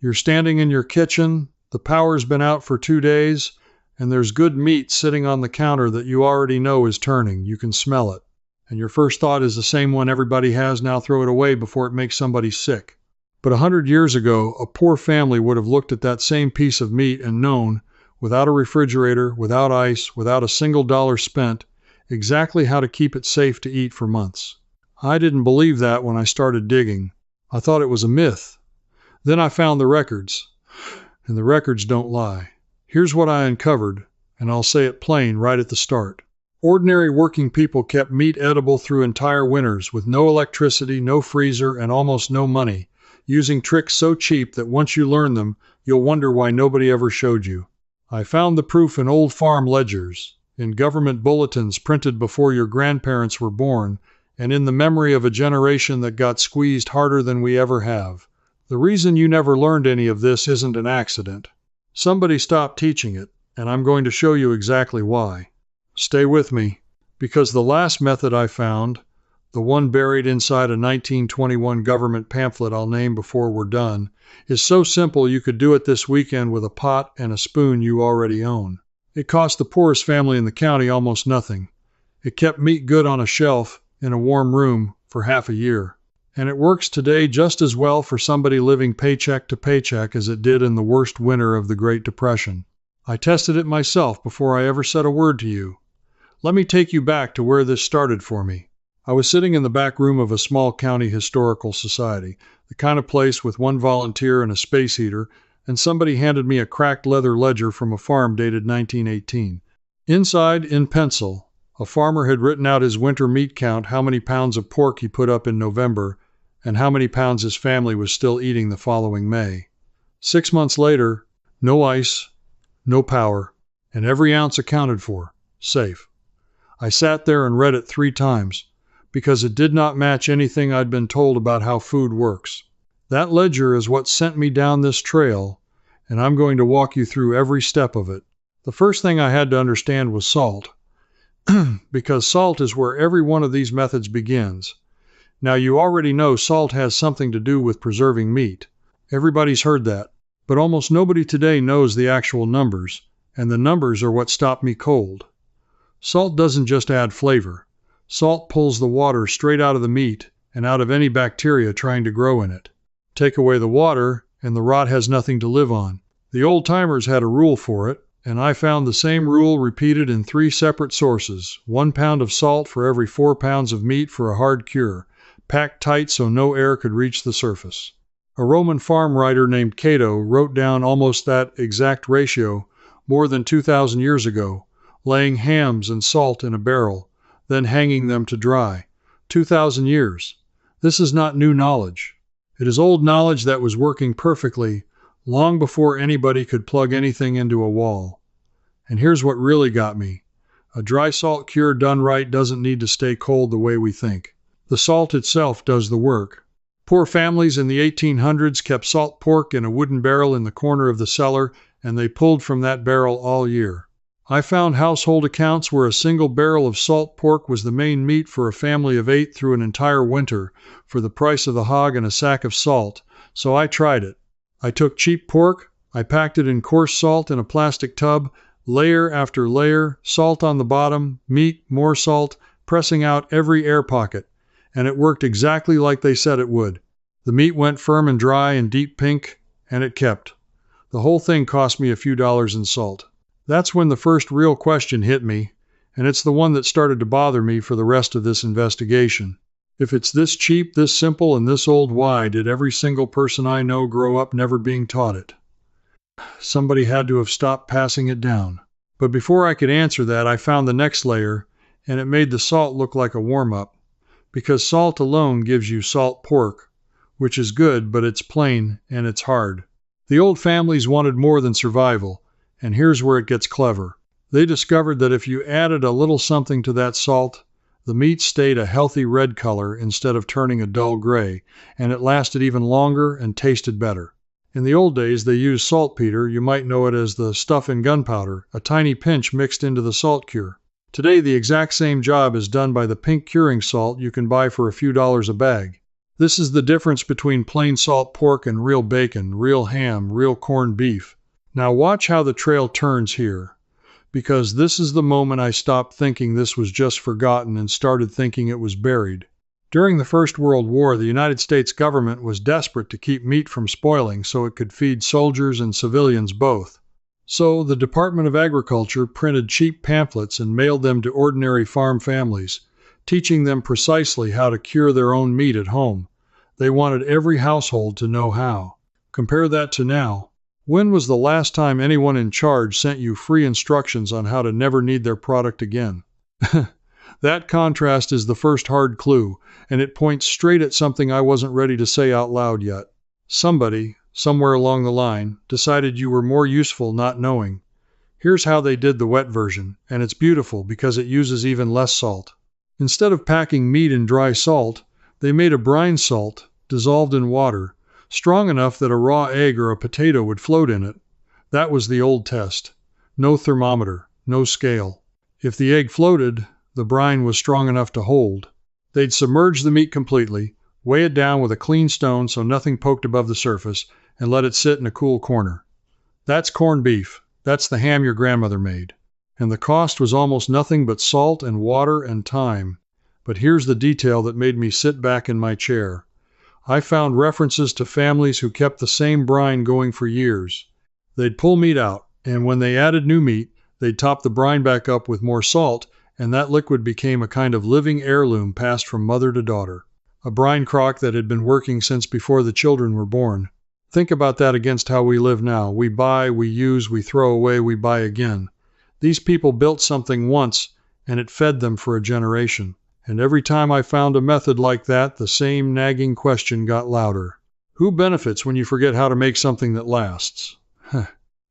You're standing in your kitchen, the power's been out for 2 days, and there's good meat sitting on the counter that you already know is turning. You can smell it. And your first thought is the same one everybody has: now throw it away before it makes somebody sick. But 100 years ago, a poor family would have looked at that same piece of meat and known, without a refrigerator, without ice, without a single dollar spent, exactly how to keep it safe to eat for months. I didn't believe that when I started digging. I thought it was a myth. Then I found the records, and the records don't lie. Here's what I uncovered, and I'll say it plain right at the start. Ordinary working people kept meat edible through entire winters with no electricity, no freezer, and almost no money, using tricks so cheap that once you learn them, you'll wonder why nobody ever showed you. I found the proof in old farm ledgers, in government bulletins printed before your grandparents were born, and in the memory of a generation that got squeezed harder than we ever have. The reason you never learned any of this isn't an accident. Somebody stopped teaching it, and I'm going to show you exactly why. Stay with me, because the last method I found, the one buried inside a 1921 government pamphlet I'll name before we're done, is so simple you could do it this weekend with a pot and a spoon you already own. It cost the poorest family in the county almost nothing. It kept meat good on a shelf in a warm room for half a year. And it works today just as well for somebody living paycheck to paycheck as it did in the worst winter of the Great Depression. I tested it myself before I ever said a word to you. Let me take you back to where this started for me. I was sitting in the back room of a small county historical society, the kind of place with one volunteer and a space heater, and somebody handed me a cracked leather ledger from a farm dated 1918. Inside, in pencil, a farmer had written out his winter meat count, how many pounds of pork he put up in November, and how many pounds his family was still eating the following May. 6 months later, no ice, no power, and every ounce accounted for, safe. I sat there and read it 3 times, because it did not match anything I'd been told about how food works. That ledger is what sent me down this trail, and I'm going to walk you through every step of it. The first thing I had to understand was salt, because salt is where every one of these methods begins. Now, you already know salt has something to do with preserving meat. Everybody's heard that, but almost nobody today knows the actual numbers, and the numbers are what stopped me cold. Salt doesn't just add flavor. Salt pulls the water straight out of the meat and out of any bacteria trying to grow in it. Take away the water, and the rot has nothing to live on. The old-timers had a rule for it, and I found the same rule repeated in 3 separate sources: 1 pound of salt for every 4 pounds of meat for a hard cure, packed tight so no air could reach the surface. A Roman farm writer named Cato wrote down almost that exact ratio more than 2,000 years ago, laying hams and salt in a barrel, then hanging them to dry. 2,000 years. This is not new knowledge. It is old knowledge that was working perfectly long before anybody could plug anything into a wall. And here's what really got me. A dry salt cure done right doesn't need to stay cold the way we think. The salt itself does the work. Poor families in the 1800s kept salt pork in a wooden barrel in the corner of the cellar, and they pulled from that barrel all year. I found household accounts where a single barrel of salt pork was the main meat for a family of 8 through an entire winter for the price of the hog and a sack of salt, so I tried it. I took cheap pork, I packed it in coarse salt in a plastic tub, layer after layer, salt on the bottom, meat, more salt, pressing out every air pocket, and it worked exactly like they said it would. The meat went firm and dry and deep pink, and it kept. The whole thing cost me a few dollars in salt. That's when the first real question hit me, and it's the one that started to bother me for the rest of this investigation. If it's this cheap, this simple, and this old, why did every single person I know grow up never being taught it? Somebody had to have stopped passing it down. But before I could answer that, I found the next layer, and it made the salt look like a warm-up, because salt alone gives you salt pork, which is good, but it's plain and it's hard. The old families wanted more than survival, and here's where it gets clever. They discovered that if you added a little something to that salt, the meat stayed a healthy red color instead of turning a dull gray, and it lasted even longer and tasted better. In the old days, they used saltpeter, you might know it as the stuff in gunpowder, a tiny pinch mixed into the salt cure. Today, the exact same job is done by the pink curing salt you can buy for a few dollars a bag. This is the difference between plain salt pork and real bacon, real ham, real corned beef. Now watch how the trail turns here, because this is the moment I stopped thinking this was just forgotten and started thinking it was buried. During the First World War, the United States government was desperate to keep meat from spoiling so it could feed soldiers and civilians both. So the Department of Agriculture printed cheap pamphlets and mailed them to ordinary farm families, teaching them precisely how to cure their own meat at home. They wanted every household to know how. Compare that to now. When was the last time anyone in charge sent you free instructions on how to never need their product again? That contrast is the first hard clue, and it points straight at something I wasn't ready to say out loud yet. Somebody, somewhere along the line, decided you were more useful not knowing. Here's how they did the wet version, and it's beautiful because it uses even less salt. Instead of packing meat in dry salt, they made a brine salt, dissolved in water, strong enough that a raw egg or a potato would float in it. That was the old test. No thermometer, no scale. If the egg floated, the brine was strong enough to hold. They'd submerge the meat completely, weigh it down with a clean stone so nothing poked above the surface, and let it sit in a cool corner. That's corned beef. That's the ham your grandmother made. And the cost was almost nothing but salt and water and time. But here's the detail that made me sit back in my chair. I found references to families who kept the same brine going for years. They'd pull meat out, and when they added new meat, they'd top the brine back up with more salt, and that liquid became a kind of living heirloom passed from mother to daughter. A brine crock that had been working since before the children were born. Think about that against how we live now. We buy, we use, we throw away, we buy again. These people built something once, and it fed them for a generation. And every time I found a method like that, the same nagging question got louder. Who benefits when you forget how to make something that lasts?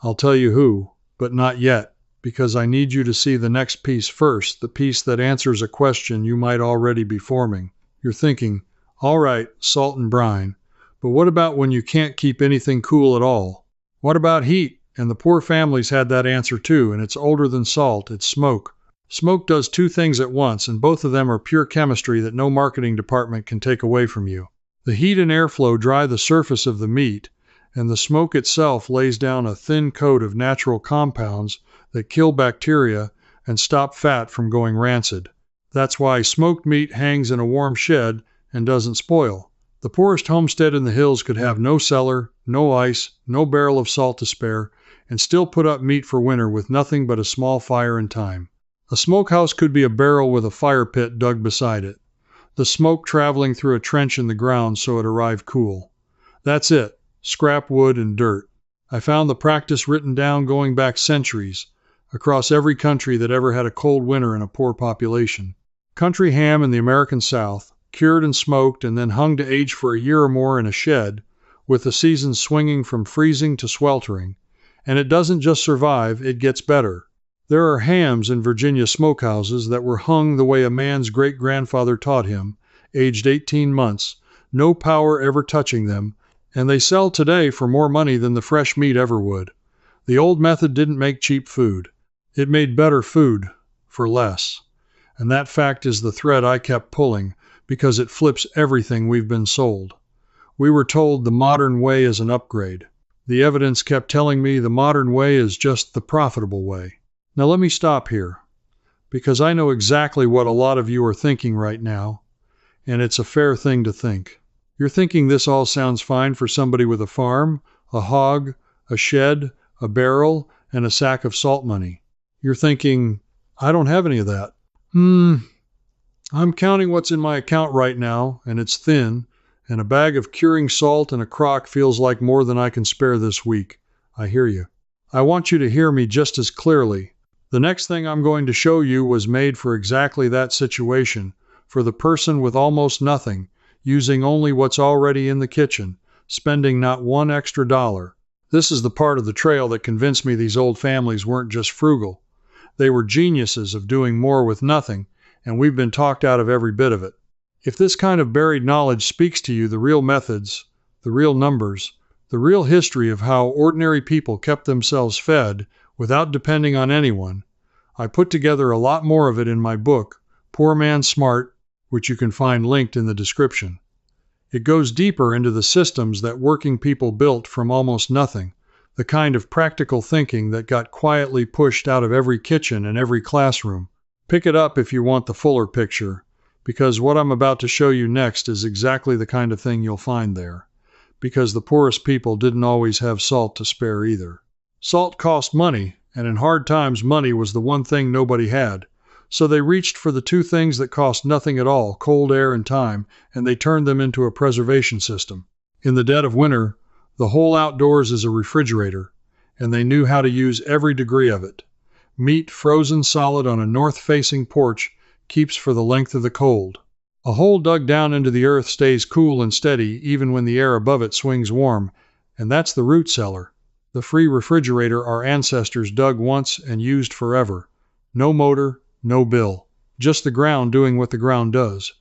I'll tell you who, but not yet, because I need you to see the next piece first, the piece that answers a question you might already be forming. You're thinking, all right, salt and brine, but what about when you can't keep anything cool at all? What about heat? And the poor families had that answer too, and it's older than salt, it's smoke. Smoke does two things at once, and both of them are pure chemistry that no marketing department can take away from you. The heat and airflow dry the surface of the meat, and the smoke itself lays down a thin coat of natural compounds that kill bacteria and stop fat from going rancid. That's why smoked meat hangs in a warm shed and doesn't spoil. The poorest homestead in the hills could have no cellar, no ice, no barrel of salt to spare, and still put up meat for winter with nothing but a small fire and time. A smokehouse could be a barrel with a fire pit dug beside it, the smoke traveling through a trench in the ground so it arrived cool. That's it, scrap wood and dirt. I found the practice written down going back centuries, across every country that ever had a cold winter and a poor population. Country ham in the American South, cured and smoked and then hung to age for a year or more in a shed, with the seasons swinging from freezing to sweltering. And it doesn't just survive, it gets better. There are hams in Virginia smokehouses that were hung the way a man's great-grandfather taught him, aged 18 months, no power ever touching them, and they sell today for more money than the fresh meat ever would. The old method didn't make cheap food. It made better food for less. And that fact is the thread I kept pulling, because it flips everything we've been sold. We were told the modern way is an upgrade. The evidence kept telling me the modern way is just the profitable way. Now let me stop here, because I know exactly what a lot of you are thinking right now, and it's a fair thing to think. You're thinking this all sounds fine for somebody with a farm, a hog, a shed, a barrel, and a sack of salt money. You're thinking, I don't have any of that. I'm counting what's in my account right now, and it's thin, and a bag of curing salt and a crock feels like more than I can spare this week. I hear you. I want you to hear me just as clearly. The next thing I'm going to show you was made for exactly that situation, for the person with almost nothing, using only what's already in the kitchen, spending not one extra dollar. This is the part of the trail that convinced me these old families weren't just frugal. They were geniuses of doing more with nothing, and we've been talked out of every bit of it. If this kind of buried knowledge speaks to you, the real methods, the real numbers, the real history of how ordinary people kept themselves fed without depending on anyone, I put together a lot more of it in my book, Poor Man Smart, which you can find linked in the description. It goes deeper into the systems that working people built from almost nothing, the kind of practical thinking that got quietly pushed out of every kitchen and every classroom. Pick it up if you want the fuller picture, because what I'm about to show you next is exactly the kind of thing you'll find there. Because the poorest people didn't always have salt to spare either. Salt cost money, and in hard times money was the one thing nobody had. So they reached for the two things that cost nothing at all, cold air and time, and they turned them into a preservation system. In the dead of winter, the whole outdoors is a refrigerator, and they knew how to use every degree of it. Meat frozen solid on a north-facing porch keeps for the length of the cold. A hole dug down into the earth stays cool and steady even when the air above it swings warm, and that's the root cellar. The free refrigerator our ancestors dug once and used forever. No motor, no bill. Just the ground doing what the ground does.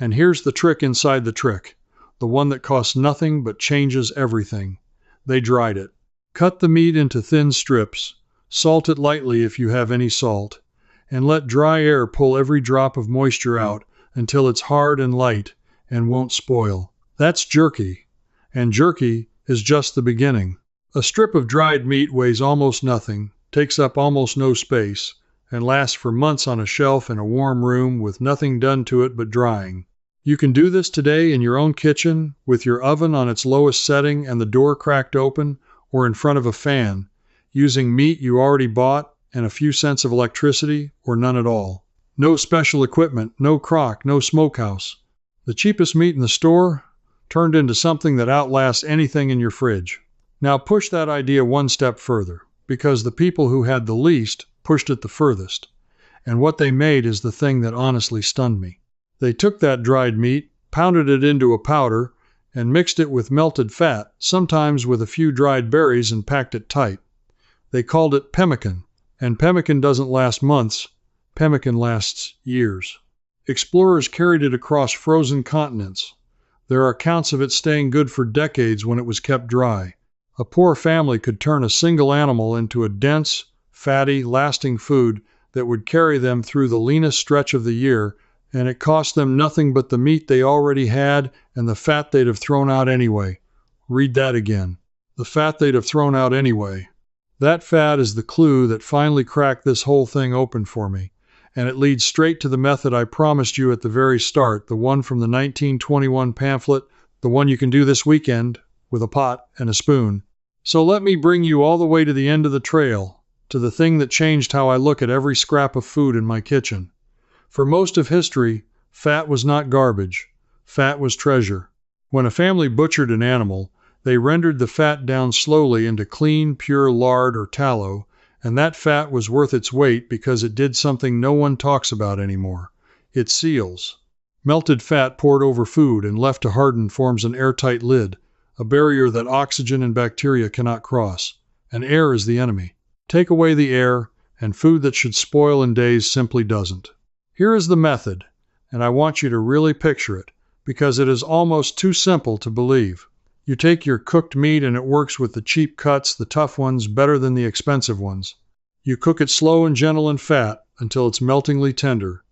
And here's the trick inside the trick. The one that costs nothing but changes everything. They dried it. Cut the meat into thin strips. Salt it lightly if you have any salt. And let dry air pull every drop of moisture out until it's hard and light and won't spoil. That's jerky. And jerky is just the beginning. A strip of dried meat weighs almost nothing, takes up almost no space, and lasts for months on a shelf in a warm room with nothing done to it but drying. You can do this today in your own kitchen, with your oven on its lowest setting and the door cracked open, or in front of a fan, using meat you already bought and a few cents of electricity, or none at all. No special equipment, no crock, no smokehouse. The cheapest meat in the store turned into something that outlasts anything in your fridge. Now push that idea one step further, because the people who had the least pushed it the furthest. And what they made is the thing that honestly stunned me. They took that dried meat, pounded it into a powder, and mixed it with melted fat, sometimes with a few dried berries, and packed it tight. They called it pemmican, and pemmican doesn't last months. Pemmican lasts years. Explorers carried it across frozen continents. There are accounts of it staying good for decades when it was kept dry. A poor family could turn a single animal into a dense, fatty, lasting food that would carry them through the leanest stretch of the year, and it cost them nothing but the meat they already had and the fat they'd have thrown out anyway. Read that again. The fat they'd have thrown out anyway. That fat is the clue that finally cracked this whole thing open for me. And it leads straight to the method I promised you at the very start, the one from the 1921 pamphlet, the one you can do this weekend with a pot and a spoon. So let me bring you all the way to the end of the trail, to the thing that changed how I look at every scrap of food in my kitchen. For most of history, fat was not garbage. Fat was treasure. When a family butchered an animal, they rendered the fat down slowly into clean, pure lard or tallow, and that fat was worth its weight because it did something no one talks about anymore. It seals. Melted fat poured over food and left to harden forms an airtight lid, a barrier that oxygen and bacteria cannot cross. And air is the enemy. Take away the air, and food that should spoil in days simply doesn't. Here is the method, and I want you to really picture it, because it is almost too simple to believe. You take your cooked meat and it works with the cheap cuts, the tough ones, better than the expensive ones. You cook it slow and gentle in fat until it's meltingly tender.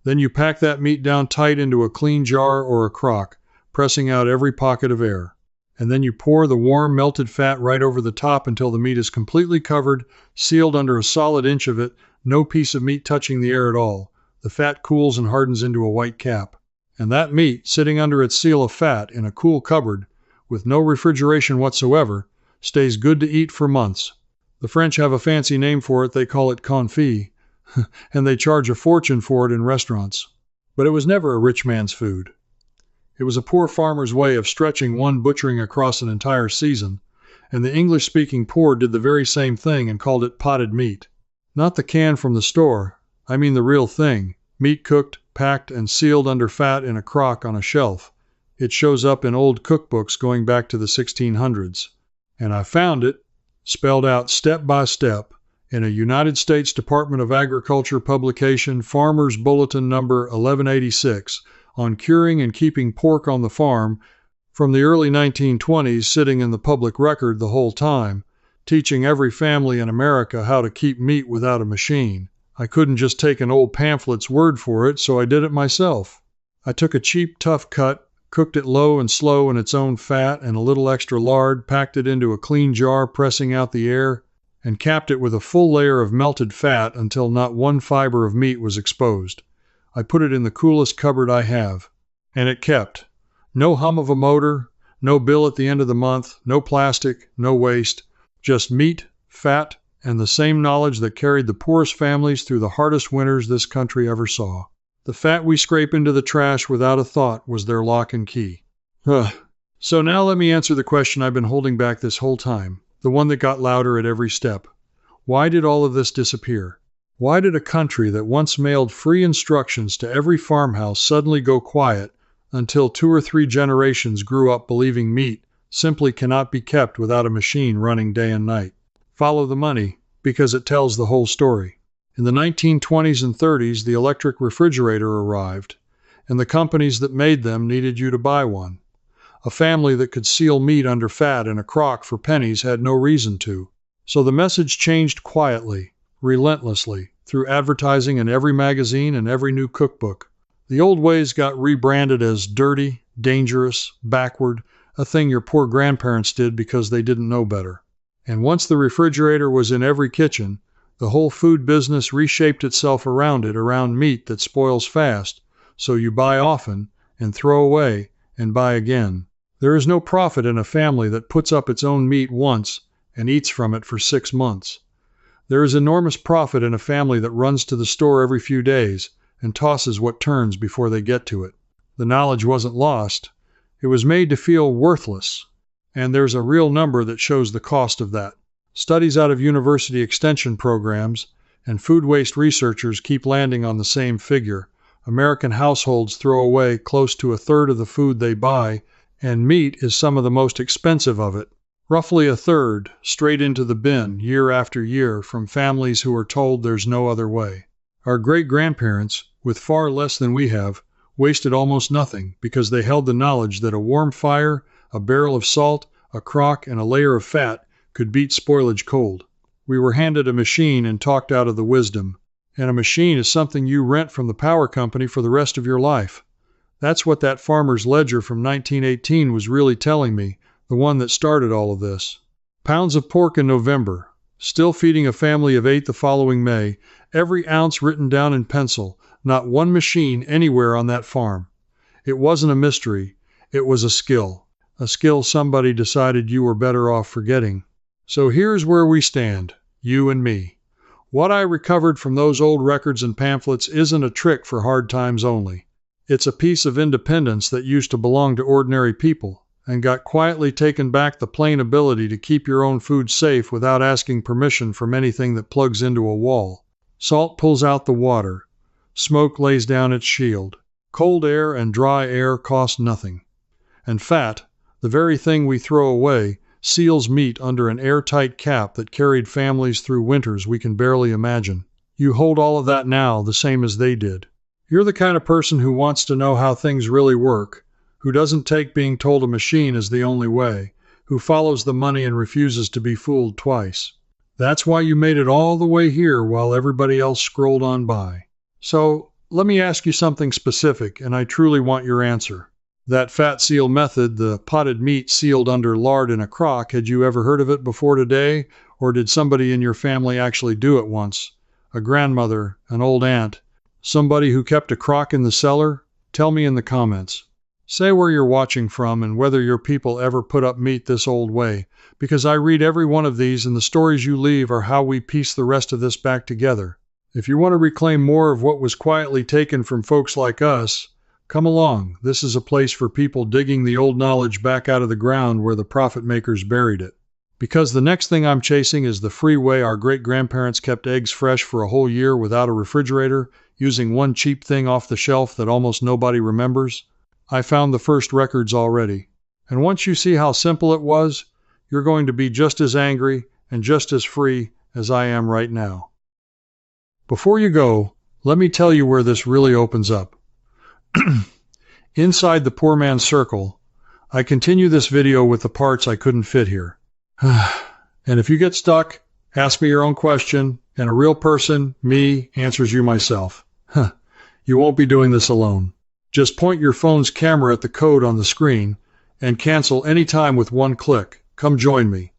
Then you pack that meat down tight into a clean jar or a crock, pressing out every pocket of air. And then you pour the warm, melted fat right over the top until the meat is completely covered, sealed under a solid inch of it, no piece of meat touching the air at all. The fat cools and hardens into a white cap. And that meat, sitting under its seal of fat in a cool cupboard, with no refrigeration whatsoever, stays good to eat for months. The French have a fancy name for it. They call it confit, and they charge a fortune for it in restaurants. But it was never a rich man's food. It was a poor farmer's way of stretching one butchering across an entire season, and the English-speaking poor did the very same thing and called it potted meat. Not the can from the store, I mean the real thing, meat cooked, packed, and sealed under fat in a crock on a shelf. It shows up in old cookbooks going back to the 1600s. And I found it, spelled out step by step, in a United States Department of Agriculture publication, Farmer's Bulletin number 1186, on curing and keeping pork on the farm, from the early 1920s, sitting in the public record the whole time, teaching every family in America how to keep meat without a machine. I couldn't just take an old pamphlet's word for it, so I did it myself. I took a cheap, tough cut, cooked it low and slow in its own fat and a little extra lard, packed it into a clean jar, pressing out the air, and capped it with a full layer of melted fat until not one fiber of meat was exposed. I put it in the coolest cupboard I have. And it kept. No hum of a motor, no bill at the end of the month, no plastic, no waste, just meat, fat, and the same knowledge that carried the poorest families through the hardest winters this country ever saw. The fat we scrape into the trash without a thought was their lock and key. So now let me answer the question I've been holding back this whole time, the one that got louder at every step. Why did all of this disappear? Why did a country that once mailed free instructions to every farmhouse suddenly go quiet until 2 or 3 generations grew up believing meat simply cannot be kept without a machine running day and night? Follow the money, because it tells the whole story. In the 1920s and 30s, the electric refrigerator arrived, and the companies that made them needed you to buy one. A family that could seal meat under fat in a crock for pennies had no reason to. So the message changed quietly, relentlessly, through advertising in every magazine and every new cookbook. The old ways got rebranded as dirty, dangerous, backward, a thing your poor grandparents did because they didn't know better. And once the refrigerator was in every kitchen, the whole food business reshaped itself around it, around meat that spoils fast, so you buy often and throw away and buy again. There is no profit in a family that puts up its own meat once and eats from it for 6 months. There is enormous profit in a family that runs to the store every few days and tosses what turns before they get to it. The knowledge wasn't lost. It was made to feel worthless. And there's a real number that shows the cost of that. Studies out of university extension programs and food waste researchers keep landing on the same figure. American households throw away close to 1/3 of the food they buy, and meat is some of the most expensive of it. Roughly 1/3 straight into the bin year after year from families who are told there's no other way. Our great-grandparents, with far less than we have, wasted almost nothing because they held the knowledge that a warm fire, a barrel of salt, a crock, and a layer of fat could beat spoilage cold. We were handed a machine and talked out of the wisdom. And a machine is something you rent from the power company for the rest of your life. That's what that farmer's ledger from 1918 was really telling me, the one that started all of this. Pounds of pork in November, still feeding a family of 8 the following May, every ounce written down in pencil, not one machine anywhere on that farm. It wasn't a mystery, it was a skill somebody decided you were better off forgetting. So here's where we stand, you and me. What I recovered from those old records and pamphlets isn't a trick for hard times only. It's a piece of independence that used to belong to ordinary people and got quietly taken back, the plain ability to keep your own food safe without asking permission from anything that plugs into a wall. Salt pulls out the water. Smoke lays down its shield. Cold air and dry air cost nothing. And fat, the very thing we throw away, seals meat under an airtight cap that carried families through winters we can barely imagine. You hold all of that now the same as they did. You're the kind of person who wants to know how things really work, who doesn't take being told a machine is the only way, who follows the money and refuses to be fooled twice. That's why you made it all the way here while everybody else scrolled on by. So, let me ask you something specific, and I truly want your answer. That fat seal method, the potted meat sealed under lard in a crock, had you ever heard of it before today, or did somebody in your family actually do it once? A grandmother, an old aunt, somebody who kept a crock in the cellar? Tell me in the comments. Say where you're watching from and whether your people ever put up meat this old way, because I read every one of these and the stories you leave are how we piece the rest of this back together. If you want to reclaim more of what was quietly taken from folks like us, come along. This is a place for people digging the old knowledge back out of the ground where the profit makers buried it. Because the next thing I'm chasing is the free way our great-grandparents kept eggs fresh for a whole year without a refrigerator, using one cheap thing off the shelf that almost nobody remembers. I found the first records already. And once you see how simple it was, you're going to be just as angry and just as free as I am right now. Before you go, let me tell you where this really opens up. Inside the poor man's circle, I continue this video with the parts I couldn't fit here. And if you get stuck, ask me your own question, and a real person, me, answers you myself. You won't be doing this alone. Just point your phone's camera at the code on the screen and cancel anytime with one click. Come join me.